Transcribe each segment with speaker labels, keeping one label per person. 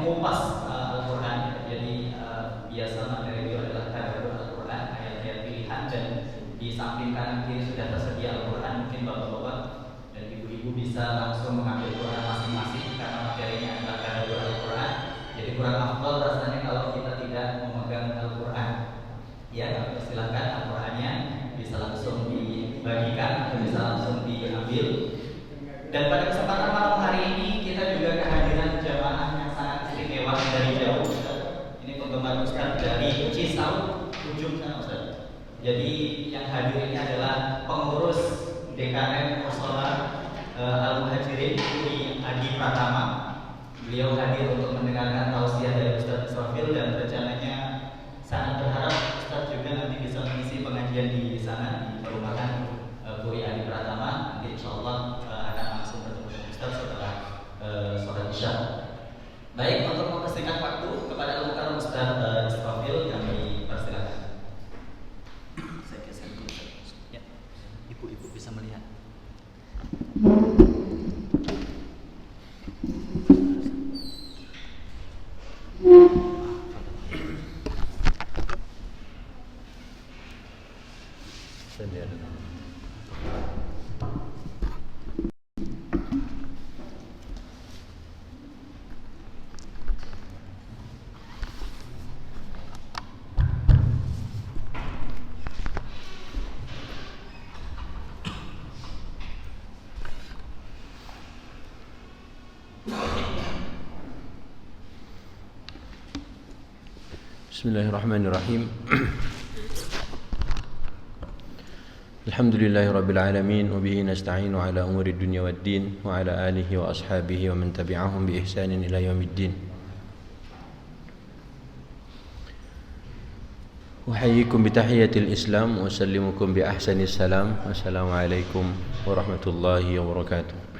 Speaker 1: mengupas Al-Quran. Jadi biasa materi itu adalah tadabbur Al-Quran, ayat-ayat pilihan, dan di samping kanan kiri sudah tersedia Al-Quran. Mungkin bapak-bapak dan ibu-ibu bisa langsung mengambil Quran masing-masing karena materinya adalah tadabbur Al-Quran. Jadi kurang afdal rasanya kalau kita tidak memegang Al-Quran. Ya, silahkan Al-Qurannya bisa langsung dibagikan atau bisa langsung diambil. Dan pada kesempatan malam hari ini kita juga kehadiran jamaah yang sangat istimewa dari jauh. Ini penggemar Ustaz dari Cisau ujung sana Ustaz. Jadi yang hadir ini adalah pengurus DKM Mushola Al-Muhajirin Uri Adi Pratama. Beliau hadir untuk mendengarkan tausiah dari Ustaz Israfil, dan rencananya sangat berharap Ustaz juga nanti bisa mengisi pengajian di sana di perumahan Uri Adi Pratama. Nanti insyaallah akan langsung bertemu dengan Ustaz setelah sholat Isya. Baik, untuk mempersingkat waktu kepada Al-Mukarram Ustaz Israfil kami persilakan. Saya geser dulu. Ya, ibu-ibu bisa melihat.
Speaker 2: Bismillahirrahmanirrahim. Alhamdulillahirabbil alamin wa bihi nasta'inu ala umuri dunya waddin wa ala alihi wa ashabihi wa man tabi'ahum bi ihsanin ila yaumiddin. Uhayyikum bi tahiyatil Islam wa usallimukum bi ahsanis salam. Assalamualaikum warahmatullahi wabarakatuh.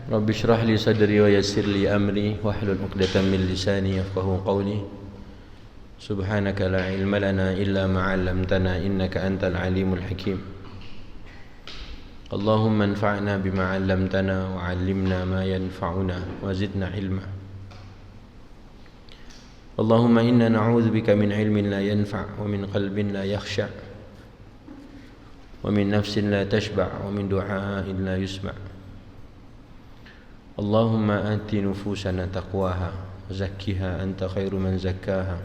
Speaker 2: Rabbi shrah li sadri wa yassir li amri wahlul 'uqdatam min lisani yafqahu qawli. Subhanaka la ilma lana illa ma 'allamtana innaka antal alimul hakim. Allahumma anfa'na bima 'allamtana wa 'allimna ma yanfa'una wa zidna ilma. Allahumma inna na'udzubika min ilmin la yanfa' wa min qalbin la yakhsha' wa min nafsin la tashba' wa min du'a'in la yusma'. Allahumma ati nufusana taqwaha wa zakkiha anta khairu man zakkaha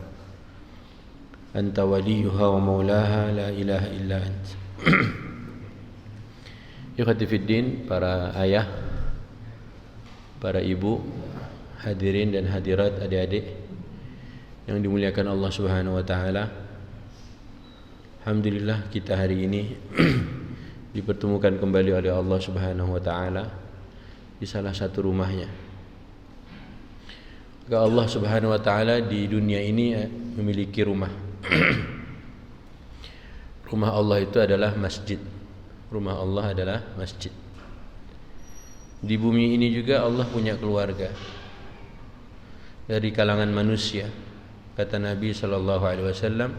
Speaker 2: anta waliyuha wa maulaha la ilaha illa ant. Ikhwati fiddin, para ayah, para ibu, hadirin dan hadirat, adik-adik yang dimuliakan Allah Subhanahu wa taala. Alhamdulillah kita hari ini dipertemukan kembali oleh Allah Subhanahu wa taala di salah satu rumahnya. Maka Allah Subhanahu wa taala di dunia ini memiliki rumah. Rumah Allah itu adalah masjid. Rumah Allah adalah masjid. Di bumi ini juga Allah punya keluarga dari kalangan manusia. Kata Nabi sallallahu alaihi wasallam,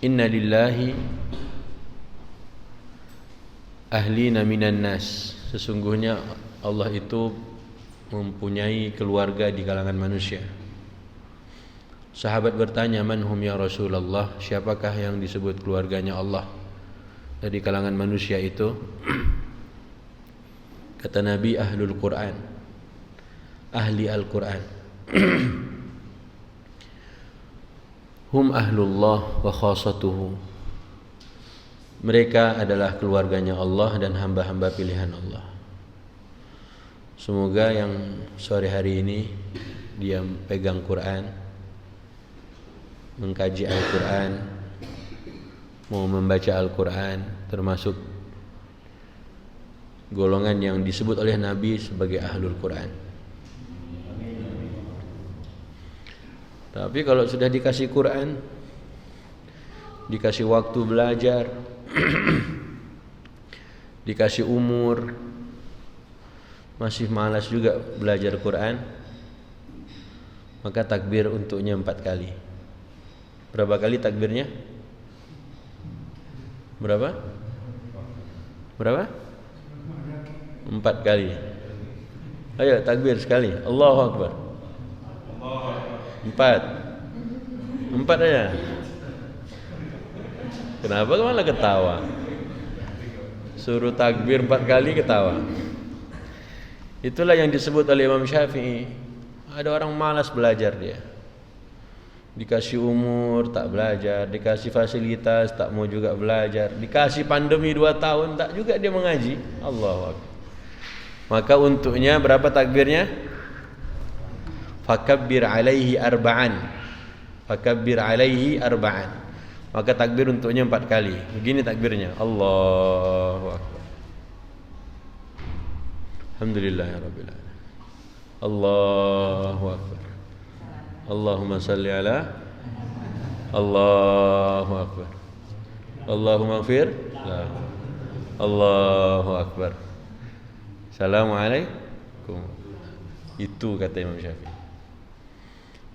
Speaker 2: "Inna lillahi ahlina minan nas." Sesungguhnya Allah itu mempunyai keluarga di kalangan manusia. Sahabat bertanya, "Man hum ya Rasulullah?" Siapakah yang disebut keluarganya Allah dari kalangan manusia itu? Kata Nabi, ahlul Quran, ahli Al-Quran. Hum ahlullah wa khasatuhu. Mereka adalah keluarganya Allah dan hamba-hamba pilihan Allah. Semoga yang sore hari ini dia pegang Quran, mengkaji Al-Quran, mau membaca Al-Quran, termasuk golongan yang disebut oleh Nabi sebagai ahlul Quran. Tapi kalau sudah dikasih Quran, dikasih waktu belajar, dikasih umur, masih malas juga belajar Quran, maka takbir untuknya 4 kali. Berapa kali takbirnya? Berapa? Berapa? 4 kali. Ayo takbir sekali. Allahu Akbar. 4 aja. Kenapa malah ketawa? Suruh takbir 4 kali ketawa. Itulah yang disebut oleh Imam Syafi'i. Ada orang malas belajar dia. Dikasih umur tak belajar, dikasih fasilitas tak mau juga belajar, dikasih pandemi 2 tahun tak juga dia mengaji. Allahu Akbar. Maka untuknya berapa takbirnya? Fakabbir alaihi arba'an. Fakabbir alaihi arba'an. Maka takbir untuknya 4 kali. Begini takbirnya. Allahu Akbar. Alhamdulillahirabbil alamin. Allahu Akbar. Allahumma salli ala Allahu Akbar. Allahumma ighfir. Allahu Akbar. Assalamualaikum. Itu kata Imam Syafi'i.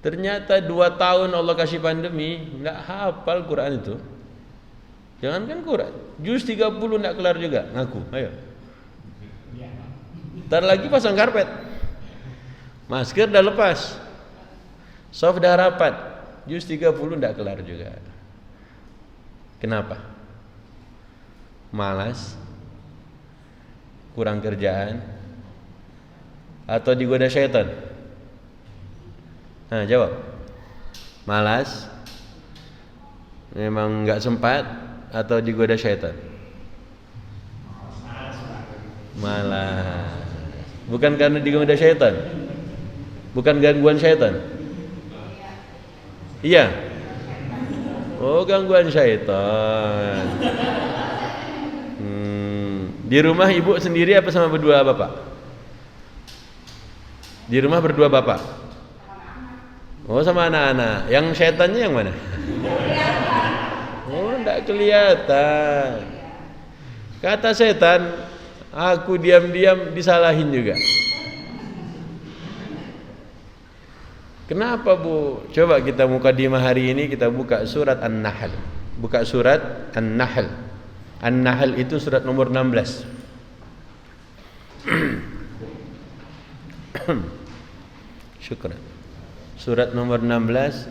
Speaker 2: Ternyata 2 tahun Allah kasih pandemi, enggak hafal Quran itu. Jangankan Quran, juz 30 enggak kelar juga, ngaku. Ayo. Ntar lagi pasang karpet. Masker dah lepas. Soft dah rapat. Juz 30 enggak kelar juga. Kenapa? Malas? Kurang kerjaan? Atau digoda syaitan? Nah, jawab. Malas? Memang enggak sempat atau digoda syaitan? Malas. Bukan karena digoda syaitan? Bukan gangguan syaitan? Iya. Oh, gangguan syaitan. Di rumah ibu sendiri apa sama berdua bapak? Di rumah berdua bapak? Oh, sama anak-anak. Yang syaitannya yang mana? Oh, enggak kelihatan. Kata setan, aku diam-diam disalahin juga. Kenapa Bu? Coba kita mukadimah hari ini kita buka surat An-Nahl. Buka surat An-Nahl. An-Nahl itu surat nomor 16. Syukran. Surat nomor 16.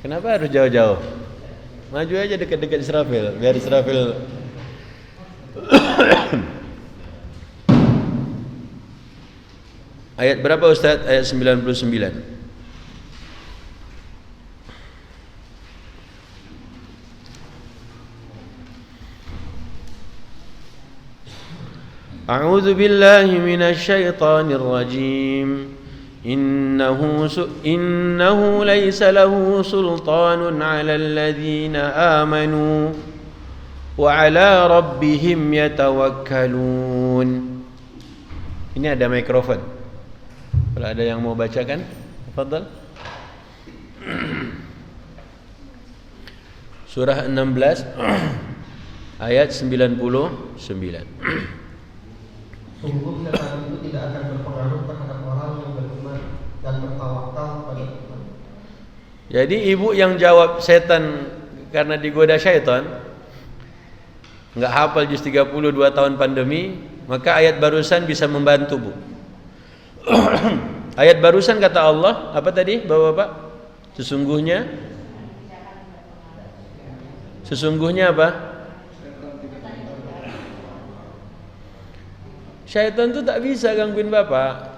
Speaker 2: Kenapa harus jauh-jauh? Maju aja dekat-dekat Israfil, biar Israfil Ayat berapa Ustaz? Ayat 99. A'udzu billahi minasy syaithanir rajim. Innahu laysa lahu sultanun 'alal ladzina amanu wa 'ala rabbihim yatawakkalun. Ini ada mikrofon. Kalau ada yang mau bacakan, tafadhal. Surah 16 ayat 99.
Speaker 3: Sungguh setan itu tidak akan berpengaruh terhadap orang yang beriman dan bertawakal pada Tuhan.
Speaker 2: Jadi ibu yang jawab setan karena digoda syaitan, enggak hafal juz 32 tahun pandemi, maka ayat barusan bisa membantu Bu. Ayat barusan kata Allah apa tadi Bapak-bapak? Sesungguhnya apa? Syaitan itu tak bisa gangguin Bapak.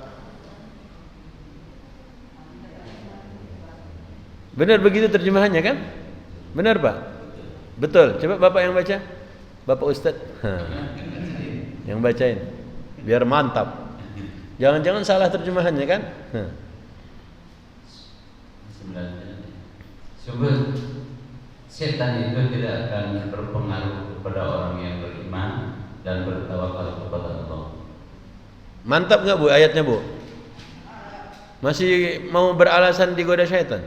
Speaker 2: Benar begitu terjemahannya kan? Benar Pak? Betul. Coba Bapak yang baca. Bapak Ustaz. Yang bacain. Biar mantap. Jangan-jangan salah terjemahannya kan?
Speaker 4: Sungguh setan itu tidak akan berpengaruh kepada orang yang beriman dan bertawakal kepada Allah.
Speaker 2: Mantap enggak Bu ayatnya Bu? Masih mau beralasan digoda syaitan?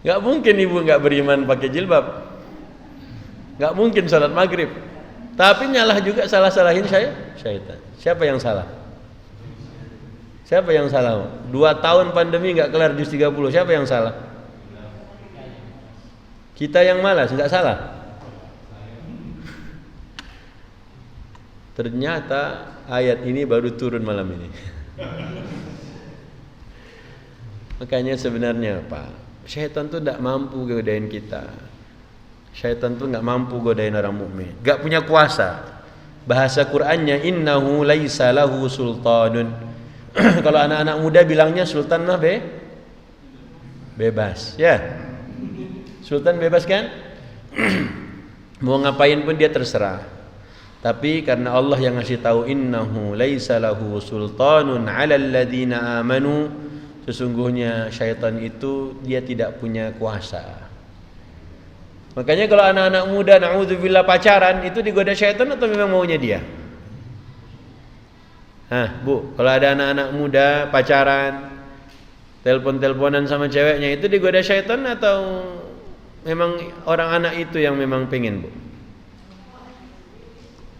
Speaker 2: Enggak mungkin ibu enggak beriman pakai jilbab. Enggak mungkin salat maghrib. Tapi nyalah juga salah-salahin syaitan. Siapa yang salah? Siapa yang salah? 2 tahun pandemi enggak kelar juz 30. Siapa yang salah? Kita yang malas, enggak salah. Ternyata ayat ini baru turun malam ini. Makanya sebenarnya Pak, syaitan tuh tidak mampu godain kita. Syaitan tuh nggak mampu godain orang mukmin, nggak punya kuasa. Bahasa Qur'annya innahu laisa lahu sultanun. Kalau anak-anak muda bilangnya sultan mah bebas, ya. Sultan bebas kan? Mau ngapain pun dia terserah. Tapi karena Allah yang ngasih tahu innahu laisa lahu sultanun 'alal ladzina amanu, sesungguhnya syaitan itu dia tidak punya kuasa. Makanya kalau anak-anak muda na'udzubillah pacaran itu digoda syaitan atau memang maunya dia? Bu, kalau ada anak-anak muda pacaran, telepon-teleponan sama ceweknya itu digoda syaitan atau memang orang anak itu yang memang pengen, Bu?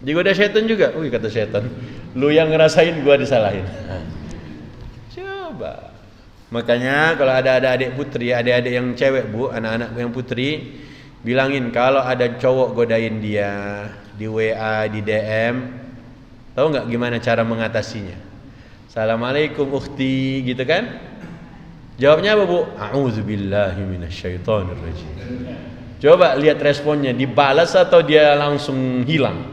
Speaker 2: Digoda syaitan juga. Kata syaitan, lu yang ngerasain, gua disalahin. Coba. Makanya kalau ada adik putri, adik-adik yang cewek, Bu, anak-anak yang putri, bilangin kalau ada cowok godain dia di WA, di DM, tahu nggak gimana cara mengatasinya? Assalamualaikum ukhti, gitu kan? Jawabnya apa, Bu? A'udzubillahi minasyaitonirrajim. Coba lihat responnya, dibalas atau dia langsung hilang,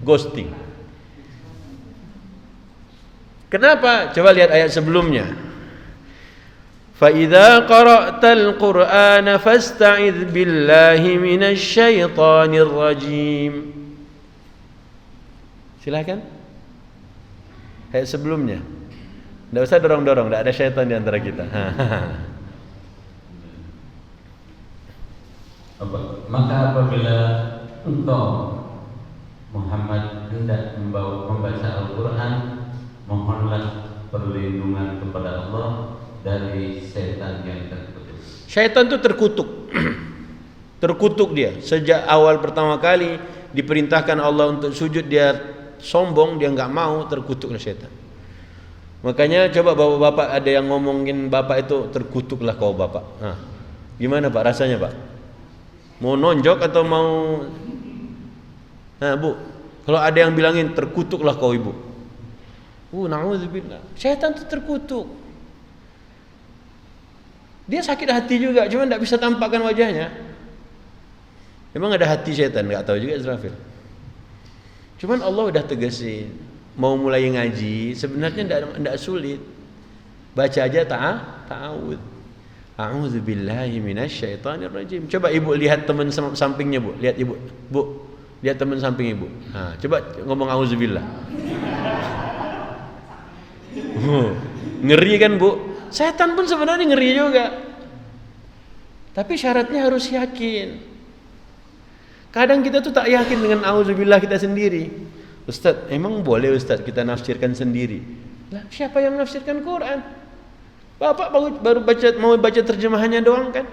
Speaker 2: ghosting. Kenapa? Coba lihat ayat sebelumnya. فَإِذَا قَرَأْتَ الْقُرْآنَ فَاسْتَعِذْ بِاللَّهِ مِنَ الشَّيْطَانِ الرَّجِيمِ. Silakan. Ayat sebelumnya. Tidak usah dorong-dorong, tidak ada syaitan di antara kita.
Speaker 4: Maka apabila engkau Muhammad hendak membaca Al-Quran, mohonlah perlindungan kepada Allah dari setan yang terkutuk.
Speaker 2: Syaitan itu terkutuk. Terkutuk dia. Sejak awal pertama kali diperintahkan Allah untuk sujud, dia sombong, dia enggak mau, terkutuklah syaitan. Makanya coba bapak-bapak ada yang ngomongin bapak itu, terkutuklah kau bapak. Gimana Pak rasanya, Pak? Mau nonjok atau mau Bu, kalau ada yang bilangin terkutuklah kau ibu. Na'udzubillah. Syaitan itu terkutuk. Dia sakit hati juga, cuma tidak bisa tampakkan wajahnya. Memang ada hati syaitan, nggak tahu juga Israfil. Cuman Allah udah tegasin, mau mulai ngaji sebenarnya tidak sulit. Baca aja ta'awudz. A'udzubillahi minasyaitonirrajim. Coba ibu lihat teman sampingnya, Bu. Lihat ibu. Bu, lihat teman samping ibu. Coba ngomong auzubillah. Ngeri kan, Bu? Setan pun sebenarnya ngeri juga. Tapi syaratnya harus yakin. Kadang kita tuh tak yakin dengan auzubillah kita sendiri. Ustaz, emang boleh Ustaz kita nafsirkan sendiri? Lah, siapa yang nafsirkan Quran? Bapak baru mau baca terjemahannya doang kan?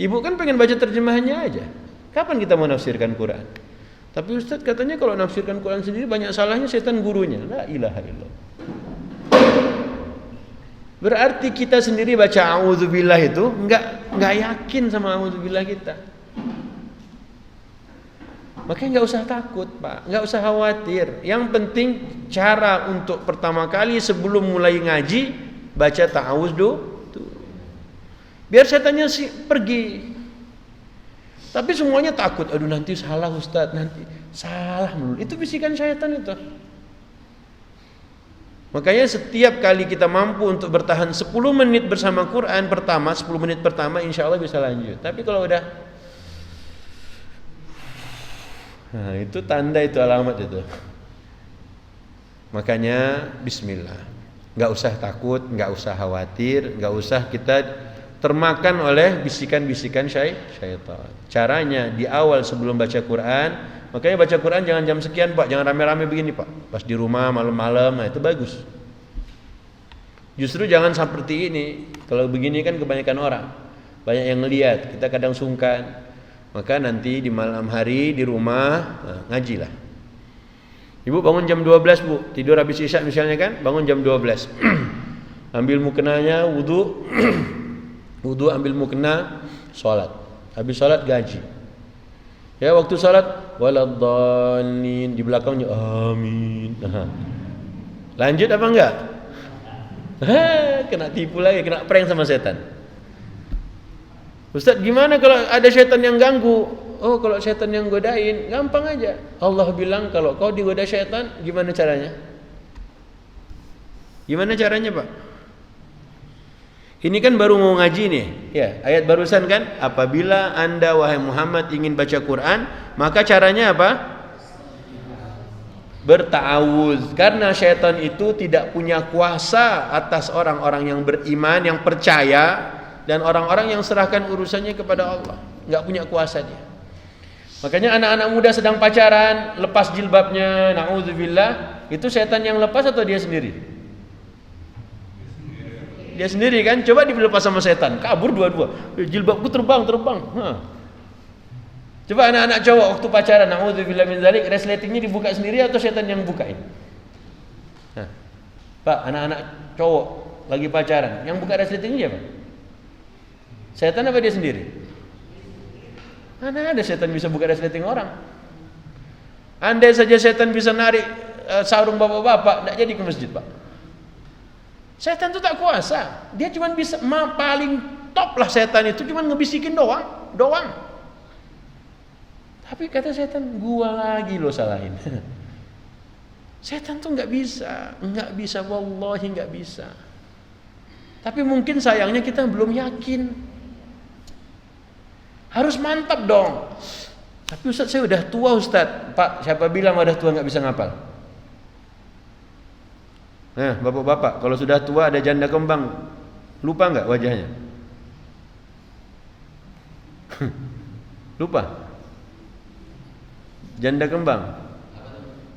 Speaker 2: Ibu kan pengen baca terjemahannya aja. Kapan kita mau nafsirkan Quran? Tapi Ustaz katanya kalau nafsirkan Quran sendiri banyak salahnya, setan gurunya. La ilaha illallah. Berarti kita sendiri baca a'udzubillah itu enggak yakin sama a'udzubillah kita. Makanya enggak usah takut, Pak. Enggak usah khawatir. Yang penting cara untuk pertama kali sebelum mulai ngaji baca ta'awuz dulu. Biar setannya pergi. Tapi semuanya takut. Aduh nanti salah Ustaz, nanti salah melulu. Itu bisikan syaitan itu. Makanya setiap kali kita mampu untuk bertahan 10 menit bersama Quran pertama, 10 menit pertama insya Allah bisa lanjut. Tapi kalau udah itu tanda, itu alamat itu. Makanya bismillah. Gak usah takut, gak usah khawatir, gak usah kita termakan oleh bisikan-bisikan syaitan. Caranya di awal sebelum baca Quran, makanya baca Quran jangan jam sekian Pak, jangan rame-rame begini Pak. Pas di rumah malam-malam, itu bagus. Justru jangan seperti ini. Kalau begini kan kebanyakan orang, banyak yang ngelihat, kita kadang sungkan. Maka nanti di malam hari di rumah ngajilah. Ibu bangun jam 12 Bu, tidur habis isya misalnya kan, bangun jam 12. Ambil mukenanya, wudu, ambil mukena, sholat. Habis salat gaji. Ya waktu salat waladdallin, di belakangnya amin. Lanjut apa enggak? Kena tipu lagi, kena prank sama setan. Ustaz, gimana kalau ada setan yang ganggu? Oh, kalau setan yang godain, gampang aja. Allah bilang kalau kau digoda setan, gimana caranya? Gimana caranya, Pak? Ini kan baru mau ngaji nih. Ya, ayat barusan kan, apabila Anda wahai Muhammad ingin baca Quran, maka caranya apa? Berta'awuz. Karena syaitan itu tidak punya kuasa atas orang-orang yang beriman, yang percaya, dan orang-orang yang serahkan urusannya kepada Allah. Enggak punya kuasa dia. Makanya anak-anak muda sedang pacaran, lepas jilbabnya, na'udzubillah, itu setan yang lepas atau dia sendiri? Dia sendiri kan? Coba dilepas sama setan, kabur dua-dua. Jilbabku terbang. Coba anak-anak cowok waktu pacaran, na'udzubillah min dzalik, resletingnya dibuka sendiri atau setan yang bukain? Pak, anak-anak cowok lagi pacaran, yang buka resletingnya siapa? Setan apa dia sendiri? Mana ada setan bisa buka resleting orang? Andai saja setan bisa narik sarung bapak-bapak, tidak jadi ke masjid, Pak. Setan itu tak kuasa. Dia cuma bisa, paling top lah setan itu cuma ngebisikin doang. Tapi kata setan, gua lagi lo salahin. Setan tuh nggak bisa, wallahi nggak bisa. Tapi mungkin sayangnya kita belum yakin. Harus mantap dong. Tapi Ustaz, saya udah tua Ustaz. Pak, siapa bilang udah tua nggak bisa ngapal? Nah, bapak-bapak, kalau sudah tua ada janda kembang, lupa nggak wajahnya? Lupa? Janda kembang.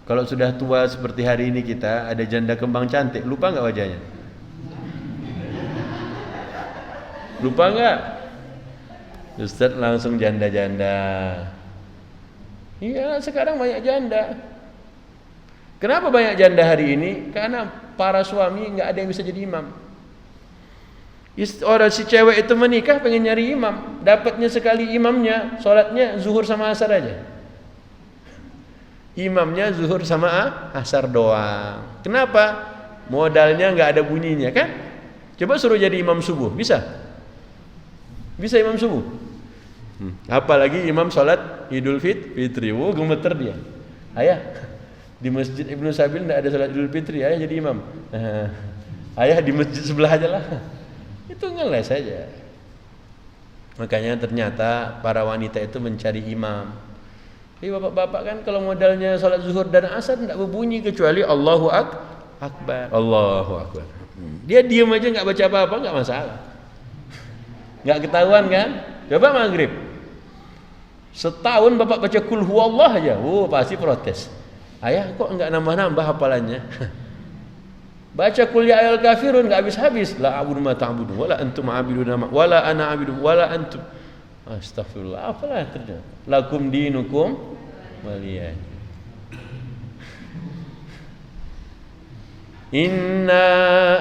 Speaker 2: Kalau sudah tua seperti hari ini kita, ada janda kembang cantik, lupa nggak wajahnya? Lupa nggak? Ustaz langsung janda-janda. Iya, sekarang banyak janda. Kenapa banyak janda hari ini? Karena para suami nggak ada yang bisa jadi imam. Orang si cewek itu menikah pengen nyari imam, dapatnya sekali imamnya, sholatnya zuhur sama asar aja. Imamnya zuhur sama asar doang. Kenapa? Modalnya nggak ada bunyinya kan? Coba suruh jadi imam subuh, bisa? Bisa imam subuh? Apalagi imam sholat Idul Fitri, gemeter dia. Ayah, di masjid Ibnu Sabil tidak ada sholat Idul Fitri, ayah jadi imam. Ayah di masjid sebelah aja lah. Itu ngeles saja. Makanya ternyata para wanita itu mencari imam. Jadi bapak-bapak kan kalau modalnya sholat zuhur dan asar tidak berbunyi kecuali Allahu Akbar. Allahu Akbar. Dia diam aja nggak baca apa-apa nggak masalah. Nggak ketahuan kan? Coba maghrib. Setahun bapak baca kul huwallah aja, pasti protes. Ayah kok enggak nambah-nambah hafalannya? Baca kul ya ayyuhal kafirun enggak habis-habis. La a'budu ma ta'budun wala antum a'biduna ma wala ana a'budu wala antum. Astagfirullah, apalah terjadi? Lakum dinukum waliyad. Inna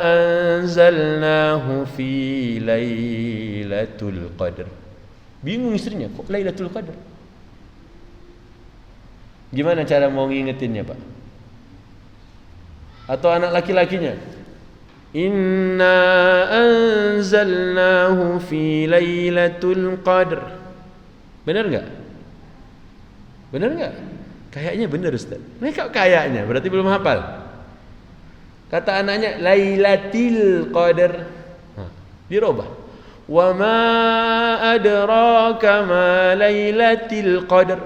Speaker 2: anzalnahu fi lailatul qadr. Bingung istrinya, kok Lailatul Qadar? Gimana cara mau ngingetinnya, Pak? Atau anak laki-lakinya? Inna anzalnahu fi Lailatul Qadar. Benar enggak? Benar enggak? Kayaknya benar, Ustaz. Mereka kayaknya, berarti belum hafal. Kata anaknya Lailatul Qadar. Dirubah. Wa ma adraka ma Lailatul Qadar.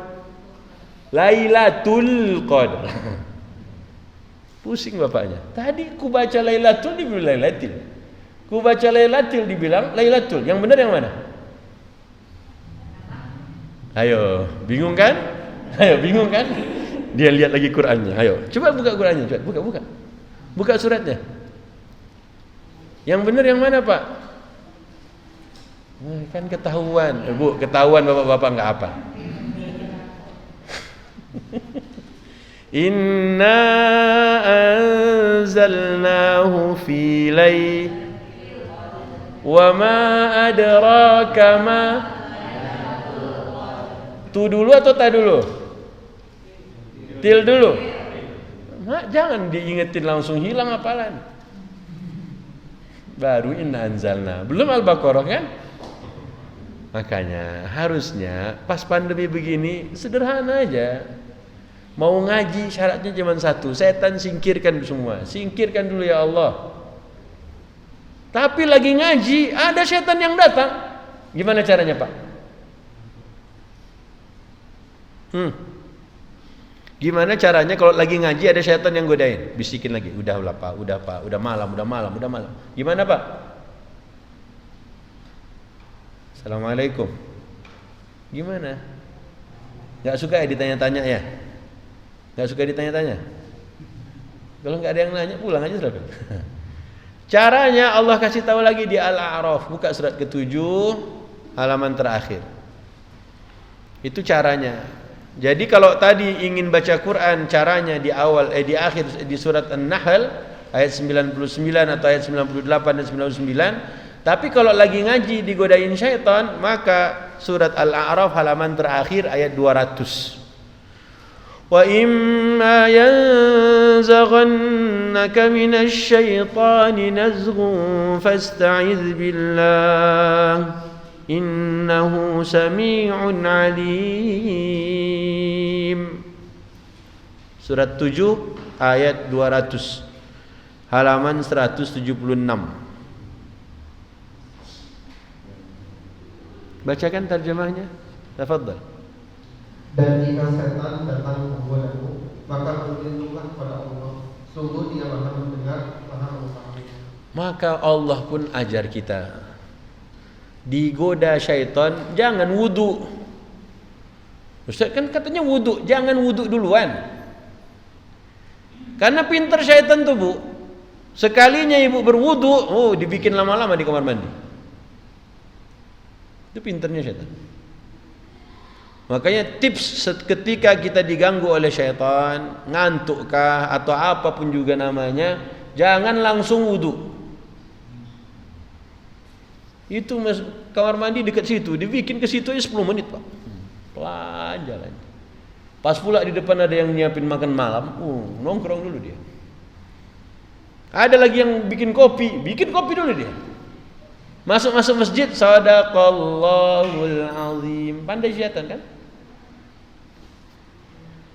Speaker 2: Lailatul Qadar. Pusing bapaknya. Tadi ku baca Lailatul dibilang Lailatul. Ku baca Lailatul dibilang Lailatul. Yang benar yang mana? Ayo, bingung kan? Ayo, bingung kan? Dia lihat lagi Qur'annya. Ayo, coba buka Qur'annya, coba buka. Buka suratnya. Yang benar yang mana, Pak? Kan ketahuan, Bu, ketahuan bapak-bapak enggak apa. Inna anzalnahu fi lail wa ma adraka ma Tu dulu atau ta dulu? Til dulu. Jangan diingetin langsung hilang hafalan. Baru inna anzalna. Belum Al-Baqarah kan? Makanya harusnya pas pandemi begini sederhana aja. Mau ngaji syaratnya cuma satu, setan singkirkan semua. Singkirkan dulu ya Allah. Tapi lagi ngaji ada setan yang datang. Gimana caranya, Pak? Gimana caranya kalau lagi ngaji ada setan yang godain? Bisikin lagi, udah Pak, udah malam. Gimana, Pak? Assalamualaikum. Gimana? Gak suka ya ditanya-tanya ya? Gak suka ditanya-tanya? Kalau gak ada yang nanya pulang aja sudah. Caranya Allah kasih tahu lagi di Al-A'raf, buka surat ke-7 halaman terakhir. Itu caranya. Jadi kalau tadi ingin baca Quran caranya di awal di akhir di surat An-Nahl ayat 99 atau ayat 98 dan 99. Tapi kalau lagi ngaji digodain syaitan, maka surat Al-A'raf halaman terakhir ayat 200. Wa imma yanzaghannaka minasy syaitani nazghun fasta'iz billah innahu sami'un alim. Surat 7 ayat 200 halaman 176. Bacakan terjemahnya. Tafadhal.
Speaker 3: Dan jika setan datang menggodamu, maka berlindunglah kepada Allah. Sungguh Dia Maha mendengar, Maha mengetahui.
Speaker 2: Maka Allah pun ajar kita. Digoda syaitan, jangan wudu. Ustaz kan katanya wudu, jangan wudu duluan. Karena pintar syaitan tuh, Bu. Sekalinya ibu berwudu, dibikin lama-lama di kamar mandi. Itu pintarnya syaitan. Makanya tips ketika kita diganggu oleh syaitan, ngantukkah atau apapun juga namanya, jangan langsung wudu. Itu kamar mandi dekat situ, dibikin ke situ 10 menit, Pak. Pelan jalan. Pas pula di depan ada yang nyiapin makan malam, nongkrong dulu dia. Ada lagi yang bikin kopi dulu dia. Masuk masjid, sadaqallahul azim. Pandai syaitan kan?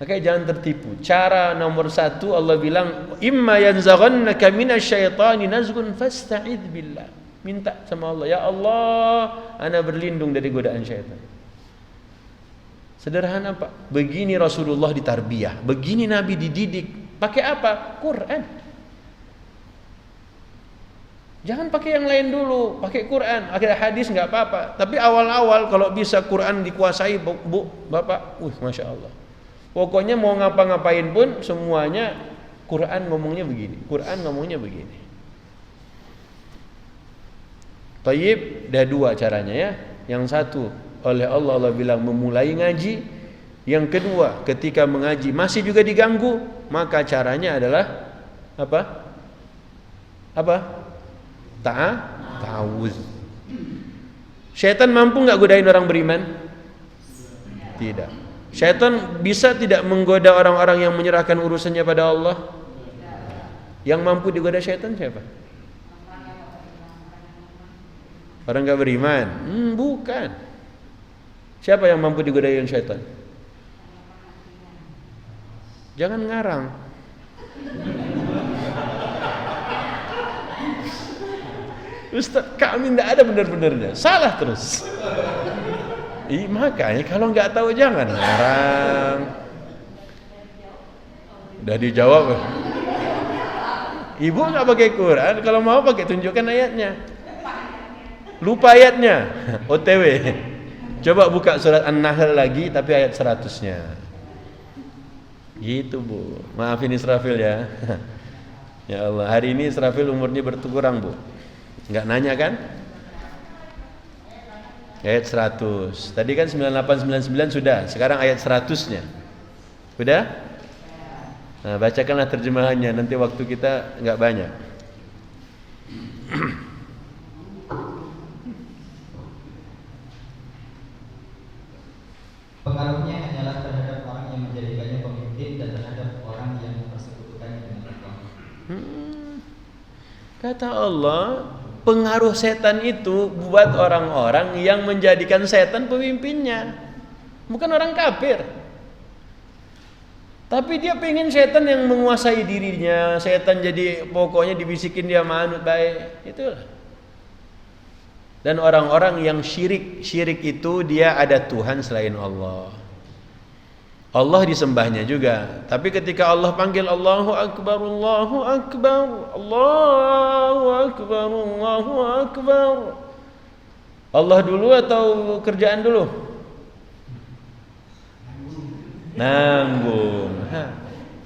Speaker 2: Makanya jangan tertipu. Cara nomor 1 Allah bilang, imma yanzaghannaka minasyaitani nazghun fasta'idz billah. Minta sama Allah, ya Allah, ana berlindung dari godaan syaitan. Sederhana, Pak. Begini Rasulullah ditarbiyah, begini Nabi dididik. Pakai apa? Quran. Jangan pakai yang lain dulu, pakai Quran, pakai hadis nggak apa-apa. Tapi awal-awal kalau bisa Quran dikuasai, Bu, Bapak, Masya Allah. Pokoknya mau ngapa-ngapain pun semuanya Quran ngomongnya begini, Quran ngomongnya begini. Tayyib, dah 2 caranya ya. Yang satu oleh Allah bilang memulai ngaji. Yang kedua ketika mengaji masih juga diganggu, maka caranya adalah apa? Ta'awuz. Syaitan mampu nggak godain orang beriman? Tidak. Syaitan bisa tidak menggoda orang-orang yang menyerahkan urusannya pada Allah? Yang mampu digoda syaitan siapa? Orang nggak beriman? Bukan. Siapa yang mampu digodain syaitan? Jangan ngarang. Ustaz, kami tidak ada benar-benarnya. Salah terus. Makanya kalau nggak tahu jangan ngarang. Udah dijawab. Ibu nggak pakai Quran, kalau mau pakai tunjukkan ayatnya. Lupa ayatnya. OTW. Coba buka surat An-Nahl lagi tapi ayat 100-nya. Gitu, Bu. Maafin Israfil ya. Ya Allah, hari ini Israfil umurnya berkurang, Bu. Enggak nanya kan? Ayat 100. Tadi kan 98 99 sudah, sekarang ayat 100-nya. Sudah? Nah, bacakanlah terjemahannya, nanti waktu kita enggak banyak.
Speaker 3: Pengaruh
Speaker 2: Kata Allah, pengaruh setan itu buat orang-orang yang menjadikan setan pemimpinnya, bukan orang kafir. Tapi dia pengen setan yang menguasai dirinya, setan jadi pokoknya dibisikin dia manut baik, itulah. Dan orang-orang yang syirik itu dia ada Tuhan selain Allah. Allah disembahnya juga. Tapi ketika Allah panggil Allahu Akbar, Allahu Akbar, Allahu Akbar, Allahu Akbar, Allah dulu atau kerjaan dulu? Nanggung.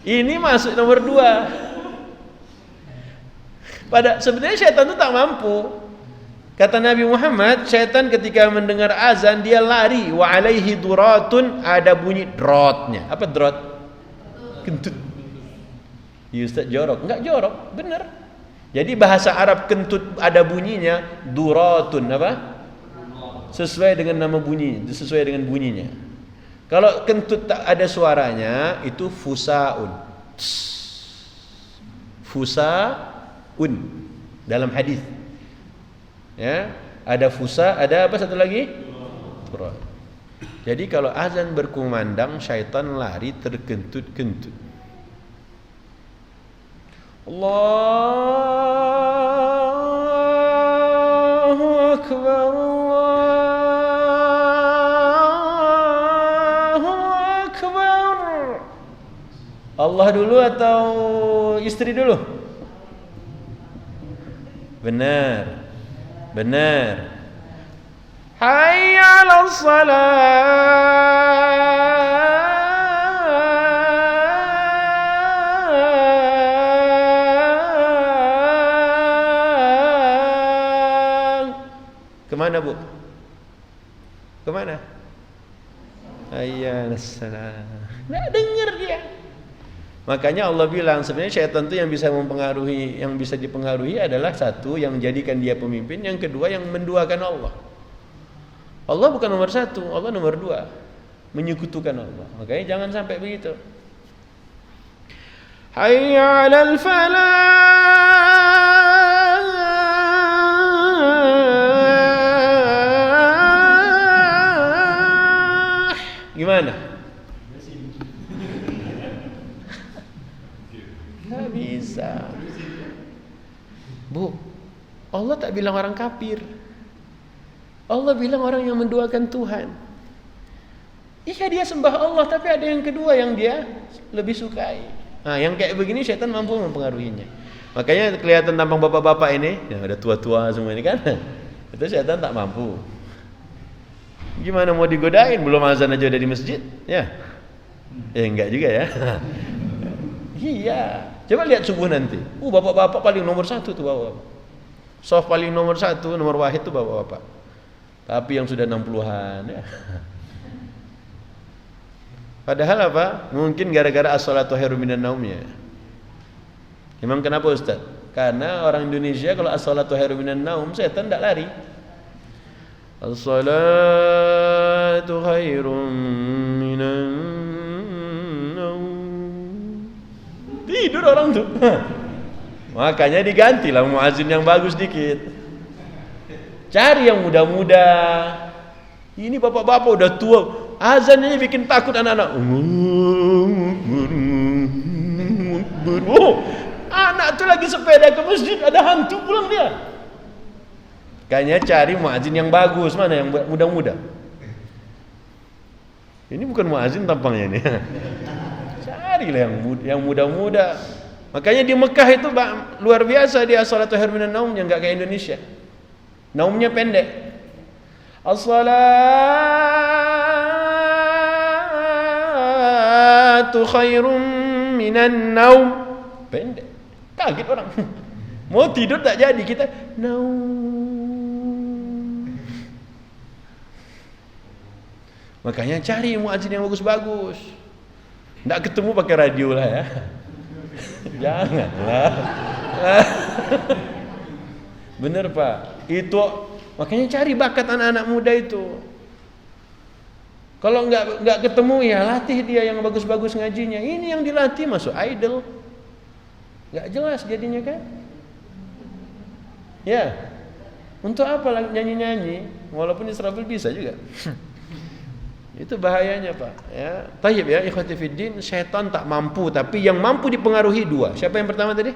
Speaker 2: Ini masuk nomor 2. Sebenarnya syaitan itu tak mampu. Kata Nabi Muhammad, syaitan ketika mendengar azan dia lari, wa alaihi duratun, ada bunyi drotnya. Apa drot? Kentut. Ya Ustaz, jorok. Enggak jorok, benar. Jadi bahasa Arab kentut ada bunyinya duratun, apa? Sesuai dengan nama bunyi, sesuai dengan bunyinya. Kalau kentut tak ada suaranya itu fusaun. Fusaun dalam hadis. Ya, ada fusa, ada apa satu lagi? Durat. Jadi kalau azan berkumandang, syaitan lari terkentut-kentut. Allahu Akbar, Allahu Akbar. Allah dulu atau istri dulu? Benar. Hayya 'alas salah. Kemana bu? Kemana? Hayya 'alas salah. Nggak dengar dia. Makanya Allah bilang sebenarnya syaitan itu yang bisa mempengaruhi, yang bisa dipengaruhi adalah satu yang menjadikan dia pemimpin, yang kedua yang menduakan Allah. Allah bukan nomor 1, Allah nomor 2, menyekutukan Allah. Makanya jangan sampai begitu. Hayya 'alal falah. Gimana? Bisa. Bu, Allah tak bilang orang kafir. Allah bilang orang yang menduakan Tuhan. Iya dia sembah Allah, tapi ada yang kedua yang dia lebih sukai. Nah, yang kayak begini syaitan mampu mempengaruhinya. Makanya kelihatan tampang bapak-bapak ini, yang ada tua-tua semua ini kan, itu syaitan tak mampu. Gimana mau digodain? Belum azan aja udah di masjid, ya? Enggak juga ya. Iya. Coba lihat subuh nanti. Bapak-bapak paling nomor 1 tuh bapak-bapak. Soft paling nomor 1, nomor wahid tuh bapak-bapak. Tapi yang sudah 60-an ya. Padahal apa? Mungkin gara-gara as-salatu khairum minan naumnya. Emang kenapa Ustaz? Karena orang Indonesia kalau as-salatu khairum minan naum, setan enggak lari. As-salatu khairum minan naum. Tidur orang tuh. Makanya digantilah muazin yang bagus dikit. Cari yang muda-muda. Ini bapak-bapak udah tua, azannya bikin takut anak-anak. Anak tuh lagi sepeda ke masjid, ada hantu pulang dia. Kayaknya cari muazin yang bagus, mana yang muda-muda. Ini bukan muazin tampangnya ini. Carilah yang muda-muda. Makanya di Mekah itu luar biasa dia salatu khairum minan naum, yang enggak kayak Indonesia. Naumnya pendek. As-salatu khairum minan naum. Pendek. Kaget orang. Mau tidur tak jadi, kita naum. Makanya cari muadzin yang bagus-bagus. Nggak ketemu pakai radio lah ya. Janganlah. Bener Pak. Itu makanya cari bakat anak-anak muda itu. Kalau nggak ketemu ya latih dia yang bagus-bagus ngajinya. Ini yang dilatih masuk idol. Nggak jelas jadinya kan? Ya, untuk apa lagi nyanyi-nyanyi? Walaupun Israfil bisa juga. Itu bahayanya Pak. Ya, tayyib ya, ikhwati fiddin, syaitan tak mampu, tapi yang mampu dipengaruhi dua. Siapa yang pertama tadi?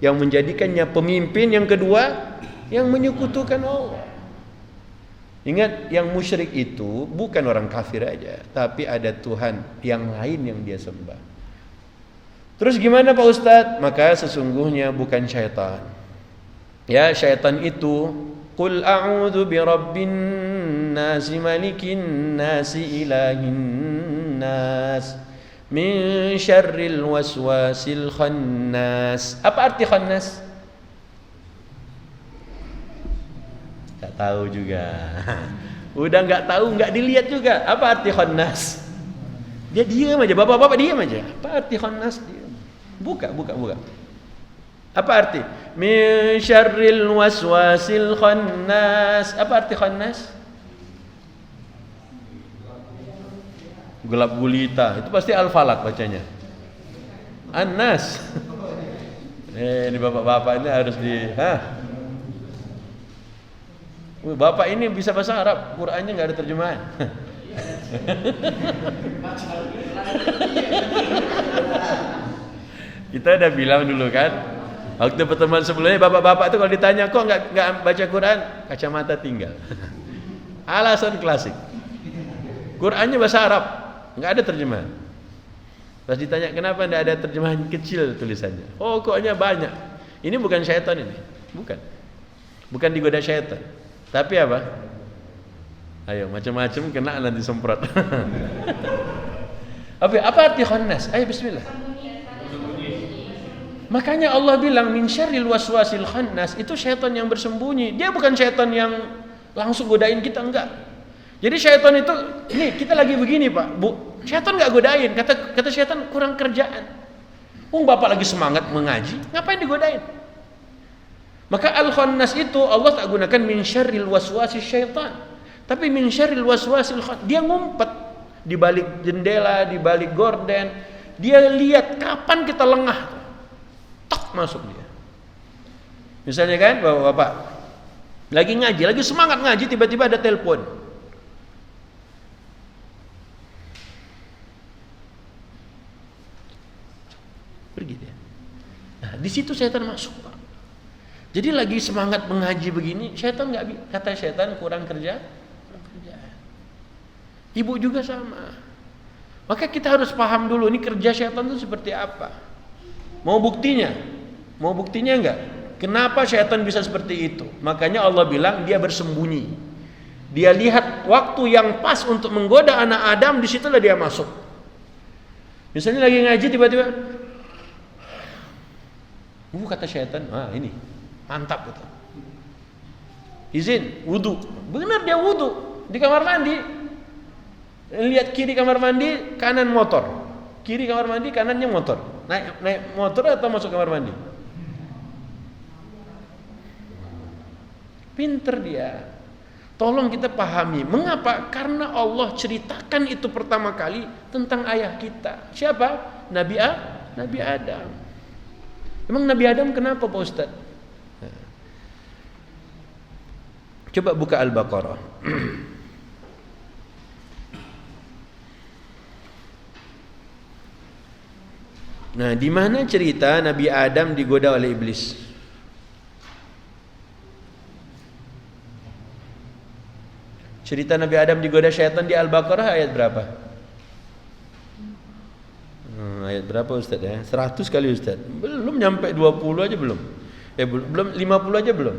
Speaker 2: Yang menjadikannya pemimpin, yang kedua yang menyekutukan Allah. Ingat, yang musyrik itu bukan orang kafir aja, tapi ada Tuhan yang lain yang dia sembah. Terus gimana Pak Ustadz? Maka sesungguhnya bukan syaitan. Ya, syaitan itu qul a'udzu birabbin nasi malikin nasi ilahin nas min syarril waswasil khannas. Apa arti khannas? Tak tahu juga. Udah nggak tahu, nggak dilihat juga. Apa arti khannas? Dia diam aja, bapak-bapak diam aja. Apa arti khannas? Diam. Buka. Apa arti? Min syarril waswasil khannas. Apa arti khannas? Gelap gulita. Itu pasti Al-Falaq bacanya. An-nas. Ini bapak-bapak ini harus Bapak ini bisa bahasa Arab, Qur'annya nggak ada terjemahan. Kita udah bilang dulu kan, waktu pertemuan sebelumnya bapak-bapak itu kalau ditanya kok nggak baca Quran, kacamata tinggal. Alasan klasik. Qur'annya bahasa Arab, nggak ada terjemahan. Pas ditanya kenapa nggak ada terjemahan kecil tulisannya, oh koknya banyak. Ini bukan syaitan ini, bukan digoda syaitan. Tapi apa? Ayo macam-macam kena nanti semprot. Apa arti khannas? Ayo bismillah. Makanya Allah bilang min syarril waswasil khannas, itu syaitan yang bersembunyi. Dia bukan syaitan yang langsung godain kita, enggak. Jadi syaitan itu, ini kita lagi begini Pak, Bu. Syaitan enggak godain, kata syaitan kurang kerjaan. Bapak lagi semangat mengaji, ngapain digodain? Maka al-khannas itu Allah tak gunakan min syarril waswasil syaitan, tapi min syarril waswasil khannas. Dia ngumpet di balik jendela, di balik gorden. Dia lihat kapan kita lengah, tok masuk dia. Misalnya kan bapak lagi ngaji, lagi semangat ngaji, tiba-tiba ada telepon. Pergi dia. Nah, di situ syaitan masuk Pak. Jadi lagi semangat mengaji begini, syaitan kata syaitan kurang kerjaan. Ibu juga sama. Maka kita harus paham dulu ini kerja syaitan itu seperti apa. Mau buktinya? Mau buktinya enggak? Kenapa syaitan bisa seperti itu? Makanya Allah bilang dia bersembunyi. Dia lihat waktu yang pas untuk menggoda anak Adam, disitulah dia masuk. Misalnya lagi ngaji tiba-tiba, kata syaitan, ini mantap betul. Izin wudu. Benar dia wudu di kamar mandi. Lihat kiri kamar mandi, kanan motor. Kiri kamar mandi, kanannya motor. Naik motor atau masuk kamar mandi? Pinter dia. Tolong kita pahami. Mengapa? Karena Allah ceritakan itu pertama kali tentang ayah kita. Siapa? Nabi Adam. Emang Nabi Adam kenapa Pak Ustaz? Coba buka Al-Baqarah. Nah, di mana cerita Nabi Adam digoda oleh iblis? Cerita Nabi Adam digoda syaitan di Al-Baqarah ayat berapa? Ayat berapa Ustaz ya? 100 kali Ustaz. Belum nyampe 20 aja belum. Belum 50 aja belum.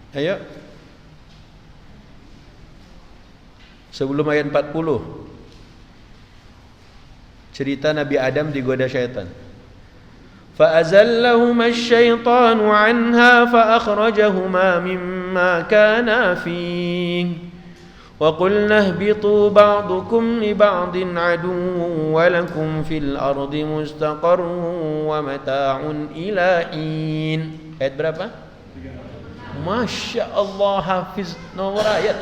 Speaker 2: Ayo. Sebelum ayat 40. Cerita Nabi Adam digoda syaitan. فَأَزَلَّهُمَا الشَّيْطَانُ عَنْهَا فَأَخْرَجَهُمَا مِمَّا كَانَا فِيهِ وَقُلْنَا اهْبِطُوا بَعْضُكُمْ لِبَعْضٍ عَدُوٌّ وَلَكُمْ فِي الْأَرْضِ مُسْتَقَرٌّ وَمَتَاعٌ إِلَى حِينٍ. Ayat berapa? Masya Allah, hafiz nomor ayat.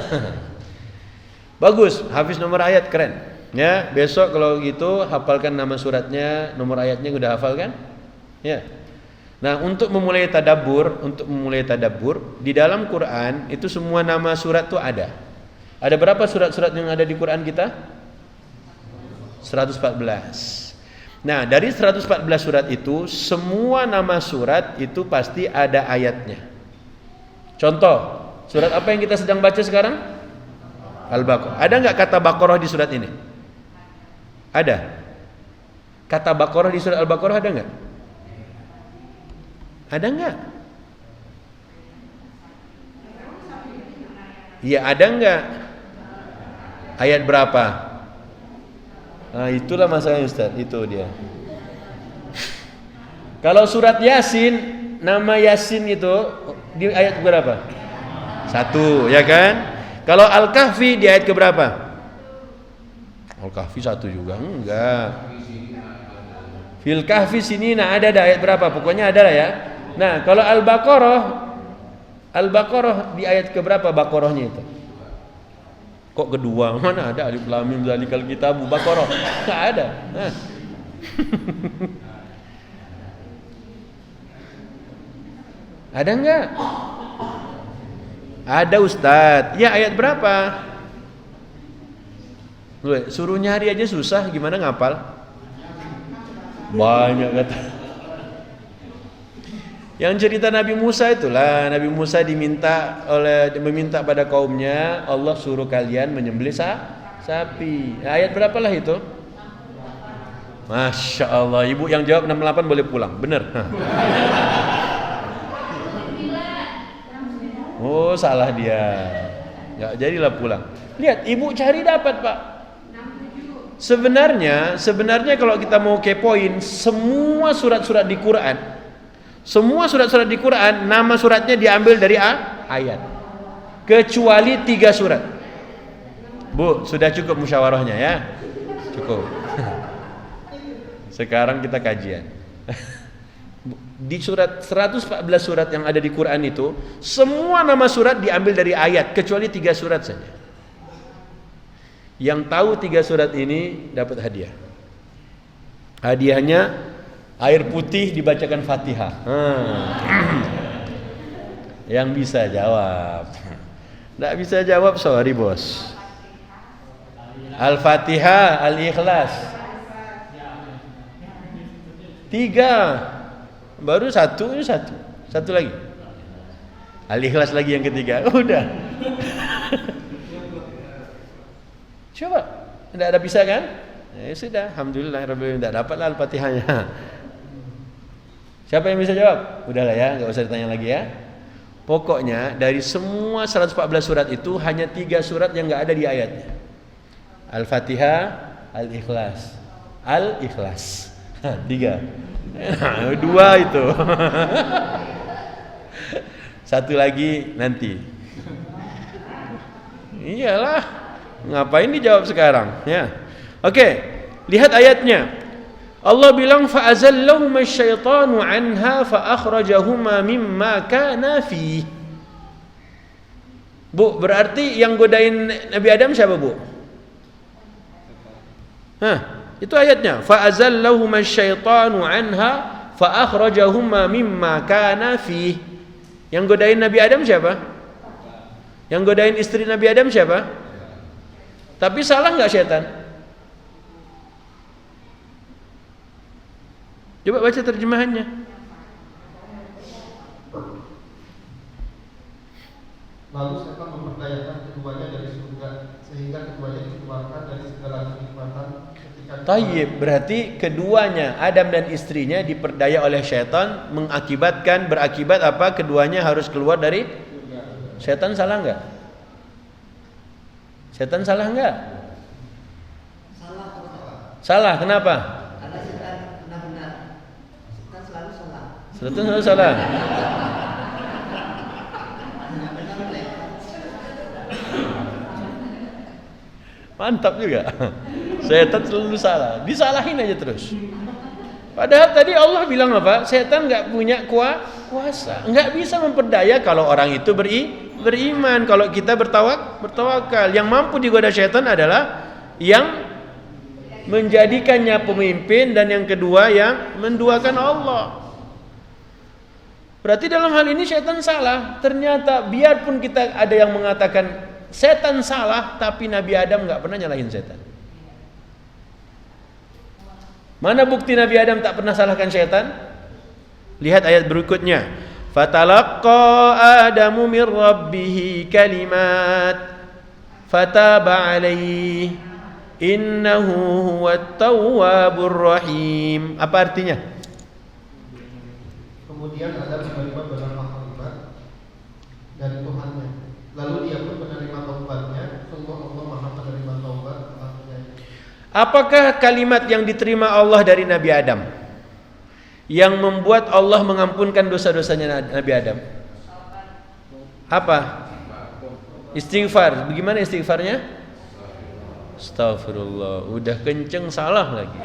Speaker 2: Bagus, hafiz nomor ayat keren. Ya, besok kalau gitu hafalkan nama suratnya, nomor ayatnya udah hafal kan? Ya. Nah, untuk memulai tadabbur di dalam Quran itu semua nama surat tuh ada. Ada berapa surat-surat yang ada di Quran kita? 114. Nah, dari 114 surat itu semua nama surat itu pasti ada ayatnya. Contoh, surat apa yang kita sedang baca sekarang? Al-Baqarah. Ada nggak kata Baqarah di surat ini? Ada. Kata Baqarah di surat Al-Baqarah ada nggak? Ada nggak? Iya, ada nggak? Ayat berapa? Nah, itulah masalahnya Ustaz, itu dia. Kalau surat Yasin, nama Yasin itu di ayat berapa? 1, ya kan? Kalau Al-Kahfi di ayat keberapa? Al-Kahfi 1 juga enggak. Fil Kahfi sini nah ada ayat berapa? Pokoknya ada lah ya. Nah, kalau Al-Baqarah di ayat keberapa Baqarahnya itu? Kok kedua? Mana ada alif lam mim zalikal kitabu Baqarah? Enggak ada. Nah. Ada enggak? Ada Ustadz. Ya, ayat berapa? Suruh nyari aja susah, gimana ngapal? Banyak kata. Yang cerita Nabi Musa itulah, Nabi Musa meminta pada kaumnya, Allah suruh kalian menyembelih sapi. Nah, ayat berapalah itu? Masya Allah, ibu yang jawab 68 boleh pulang, bener. Oh, salah dia. Nggak jadilah pulang. Lihat, ibu cari dapat, Pak. Sebenarnya kalau kita mau kepoin semua surat-surat di Quran, nama suratnya diambil dari ayat. Kecuali 3 surat. Bu, sudah cukup musyawarahnya ya? Cukup. Sekarang kita kajian. Di surat 114 surat yang ada di Quran itu, semua nama surat diambil dari ayat kecuali 3 surat saja. Yang tahu 3 surat ini dapat hadiah. Hadiahnya air putih dibacakan Fatihah. Yang bisa jawab. Tidak bisa jawab, sorry bos. Al-Fatihah, Al-Ikhlas. 3. Baru 1 lagi. Al-Ikhlas lagi yang ketiga. Udah. Coba. Tidak ada bisa kan? Ya sudah, alhamdulillah tidak dapatlah Al-Fatihahnya. Siapa yang bisa jawab? Udahlah ya, enggak usah ditanya lagi ya. Pokoknya dari semua 114 surat itu hanya 3 surat yang enggak ada di ayatnya. Al-Fatihah, Al-Ikhlas. Al-Ikhlas. 3. 2 itu. 1 lagi nanti. Iyalah. Ngapain dijawab sekarang? Ya. Oke, lihat ayatnya. Allah bilang fa'azallahuma asyaitanu anha fa'akhrajahuma mimma kana fi. Bu, berarti yang godain Nabi Adam siapa, Bu? Itu ayatnya. Fa'azallahuma asyaitanu anha fa'akhrajahuma mimma kana fi. Yang godain Nabi Adam siapa? Yang godain istri Nabi Adam siapa? Tapi salah enggak syaitan? Coba baca terjemahannya.
Speaker 3: Lalu setan memperdayakan keduanya dari surga sehingga keduanya dikeluarkan dari segala kenikmatan ketika. Tayyib, berarti keduanya Adam dan istrinya diperdaya oleh syaitan berakibat apa? Keduanya harus keluar dari surga. Syaitan salah enggak? Setan salah enggak? Salah, kenapa?
Speaker 5: Karena setan benar-benar. Setan selalu salah.
Speaker 2: Setan selalu salah. Mantap juga. Setan selalu salah. Disalahin aja terus. Padahal tadi Allah bilang apa? Setan enggak punya kuasa. Enggak bisa memperdaya kalau orang itu beriman. Kalau kita bertawakal. Yang mampu digoda setan adalah yang menjadikannya pemimpin, dan yang kedua yang menduakan Allah. Berarti dalam hal ini setan salah. Ternyata biarpun kita ada yang mengatakan setan salah, tapi Nabi Adam nggak pernah nyalahin setan. Mana bukti Nabi Adam tak pernah salahkan setan? Lihat ayat berikutnya. Fatalaqqa Adamu min rabbih kalimat fataba alaihi innahu huwat tawwabur rahim. Apa artinya?
Speaker 3: Kemudian Adam menerima beberapa kalimat dari Tuhannya. Lalu dia pun menerima taubatnya. Sungguh Allah Maha penerima taubat.
Speaker 2: Apakah kalimat yang diterima Allah dari Nabi Adam yang membuat Allah mengampunkan dosa-dosanya Nabi Adam? Apa? Istighfar. Bagaimana istighfarnya? Astagfirullah. Udah kenceng salah lagi.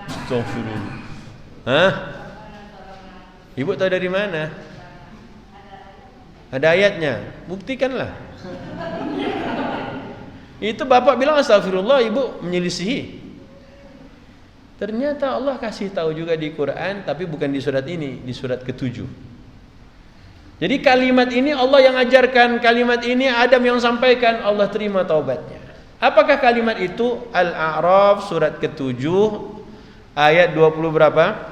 Speaker 2: Astagfirullah. Hah? Ibu tahu dari mana? Ada ayatnya. Buktikanlah. Itu bapak bilang astagfirullah, ibu menyelisihi. Ternyata Allah kasih tahu juga di Quran, tapi bukan di surat ini, di surat ke-7. Jadi kalimat ini Allah yang ajarkan, kalimat ini Adam yang sampaikan, Allah terima taubatnya. Apakah kalimat itu? Al-A'raf surat ke-7 ayat 20 berapa?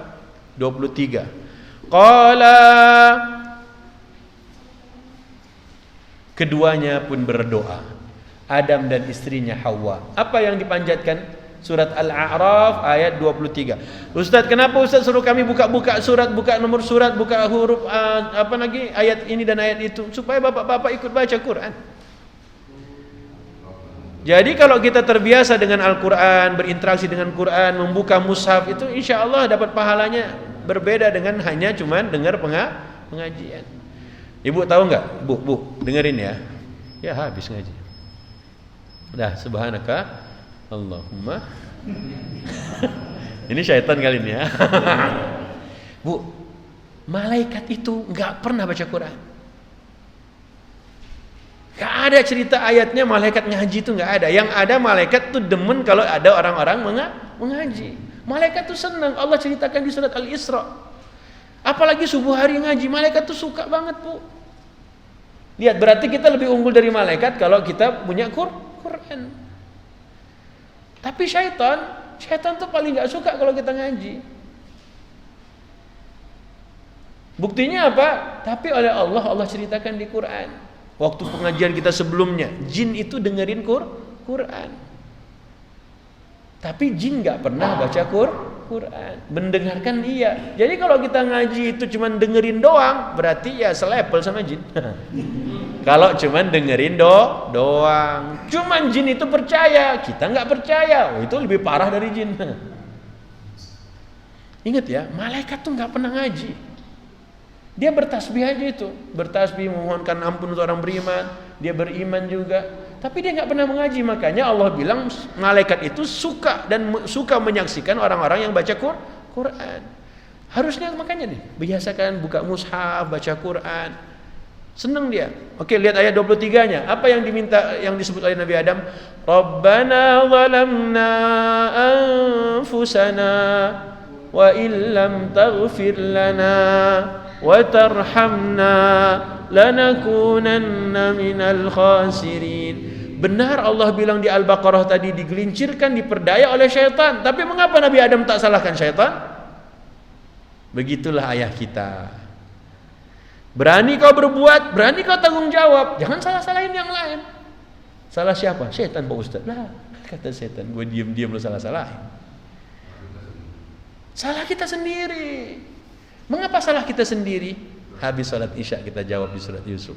Speaker 2: 23. Qala, keduanya pun berdoa, Adam dan istrinya Hawa. Apa yang dipanjatkan? Surat Al-A'raf ayat 23. Ustaz, kenapa Ustaz suruh kami buka-buka surat, buka nomor surat, buka huruf apa lagi, ayat ini dan ayat itu, supaya bapak-bapak ikut baca Quran. Jadi kalau kita terbiasa dengan Al-Quran, berinteraksi dengan Quran, membuka mushaf, itu insya Allah dapat pahalanya berbeda dengan hanya cuman dengar pengajian. Ibu tahu nggak? Bu, dengerin ya. Ya habis ngaji. Dah, subhanaka Allahumma. Ini syaitan kali ini ya. Bu, malaikat itu nggak pernah baca Quran. Gak ada cerita ayatnya malaikat ngaji itu gak ada. Yang ada malaikat tuh demen kalau ada orang-orang mengaji. Malaikat tuh senang. Allah ceritakan di surat Al-Isra. Apalagi subuh hari ngaji, malaikat tuh suka banget, Bu. Lihat, berarti kita lebih unggul dari malaikat kalau kita punya Quran. Tapi syaitan tuh paling gak suka kalau kita ngaji. Buktinya apa? Tapi oleh Allah ceritakan di Quran. Waktu pengajian kita sebelumnya, jin itu dengerin Quran. Tapi jin gak pernah baca Quran, mendengarkan dia. Jadi kalau kita ngaji itu cuma dengerin doang, berarti ya selevel sama jin. Kalau cuma dengerin doang, cuman jin itu percaya, kita gak percaya, itu lebih parah dari jin. Ingat ya, malaikat tuh gak pernah ngaji. Dia bertasbih aja itu, bertasbih memohonkan ampun untuk orang beriman, dia beriman juga, tapi dia nggak pernah mengaji. Makanya Allah bilang malaikat itu suka menyaksikan orang-orang yang baca Quran. Harusnya makanya nih, biasakan buka mushaf, baca Quran. Senang dia. Oke, lihat ayat 23-nya. Apa yang diminta, yang disebut oleh Nabi Adam? Rabbana zalamna anfusana wa illam taghfir lana wa tarhamna lanakunanna minal khasirin. Benar Allah bilang di Al-Baqarah tadi, digelincirkan, diperdaya oleh syaitan. Tapi mengapa Nabi Adam tak salahkan syaitan? Begitulah ayah kita. Berani kau berbuat, berani kau tanggung jawab. Jangan salah-salahin yang lain. Salah siapa? Syaitan, Pak Ustaz. Lah, kata syaitan, gue diam-diam lo salah-salahin. Salah kita sendiri. Mengapa salah kita sendiri? Habis salat Isya kita jawab di surat Yusuf.